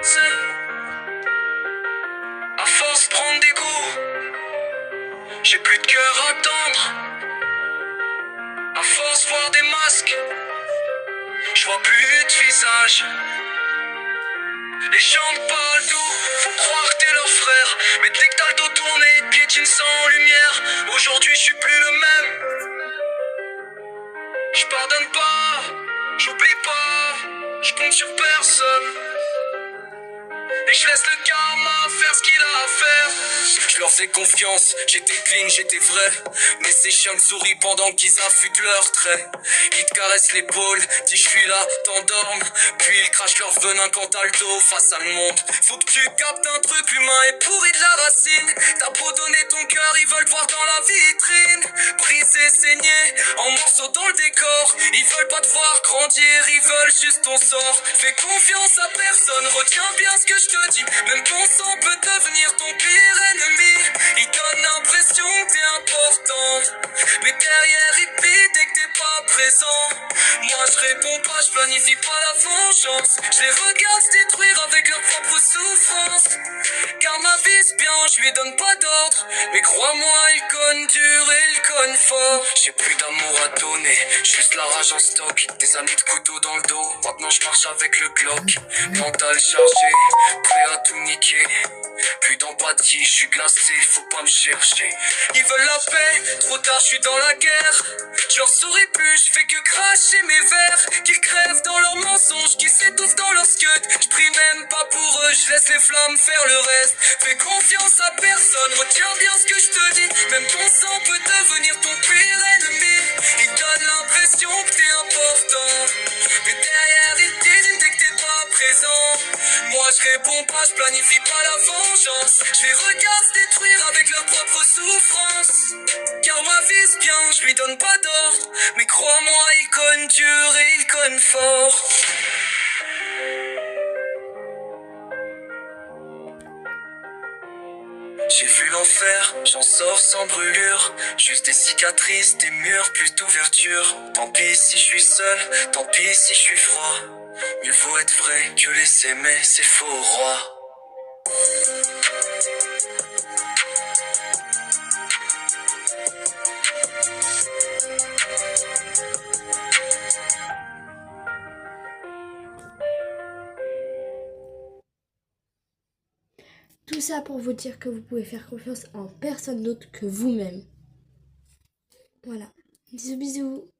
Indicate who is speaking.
Speaker 1: À force de prendre des coups, j'ai plus de cœur à tendre. À force de voir des masques, je vois plus de visage. Les gens me parlent d'où, faut croire que t'es leur frère. Mais dès que t'as le dos tourné, ils te piétinent sans lumière. Aujourd'hui je suis plus le même. Je pardonne pas, j'oublie pas, je compte sur personne. Et je laisse le karma faire ce qu'il a à faire. Je leur fais confiance, j'étais clean, j'étais vrai. Mais ces chiens me sourient pendant qu'ils affûtent leurs traits. Ils te caressent l'épaule, dis je suis là, t'endorment. Puis ils crachent leur venin quand t'as le dos face à le monde. Faut que tu captes un truc, l'humain est pourri de la racine. T'as beau donner ton cœur, ils veulent te voir dans la vitrine. Brisé, saigné, en morceaux dans le décor. Ils veulent pas te voir grandir, ils veulent juste ton sort. Fais confiance à personne, retiens bien ce que je te dis. Même ton sang peut devenir ton pire ennemi. Il donne l'impression que t'es important, mais derrière il plie dès que t'es pas présent. Moi je réponds pas, je planifie pas la vengeance. Je les regarde se détruire avec leur propre souffrance. Car ma vie c'est bien, je lui donne pas d'ordre. Mais crois-moi, il conne dur et il conne fort. J'ai plus d'amour à donner, juste la rage en stock. Des années de couteau dans le dos, maintenant je marche avec le Glock. Mental chargé, prêt à tout niquer. Plus d'empathie, je suis glacé, faut pas me chercher. Ils veulent la paix, trop tard je suis dans la guerre. Je leur souris plus, je fais que cracher mes verres. Qu'ils crèvent dans leurs mensonges, qu'ils s'étouffent dans leur scud. Je prie même pas pour eux, je laisse les flammes faire le reste. Fais confiance à personne, retiens bien ce que je te dis. Même ton sang peut devenir ton pire ennemi. Il donne l'impression que t'es important, mais derrière ils te disent dès que t'es pas présent. Moi je réponds pas, je planifie pas la vengeance. Je les regarde se détruire avec leur propre souffrance. Car ma vie c'est bien, je lui donne pas d'ordre. Mais crois-moi, il conne dur et il conne fort. J'ai vu l'enfer, j'en sors sans brûlure. Juste des cicatrices, des murs, plus d'ouverture. Tant pis si je suis seul, tant pis si je suis froid. Mieux vaut être vrai que les s'aimer, c'est faux roi.
Speaker 2: Tout ça pour vous dire que vous pouvez faire confiance en personne d'autre que vous-même. Voilà. Bisous bisous.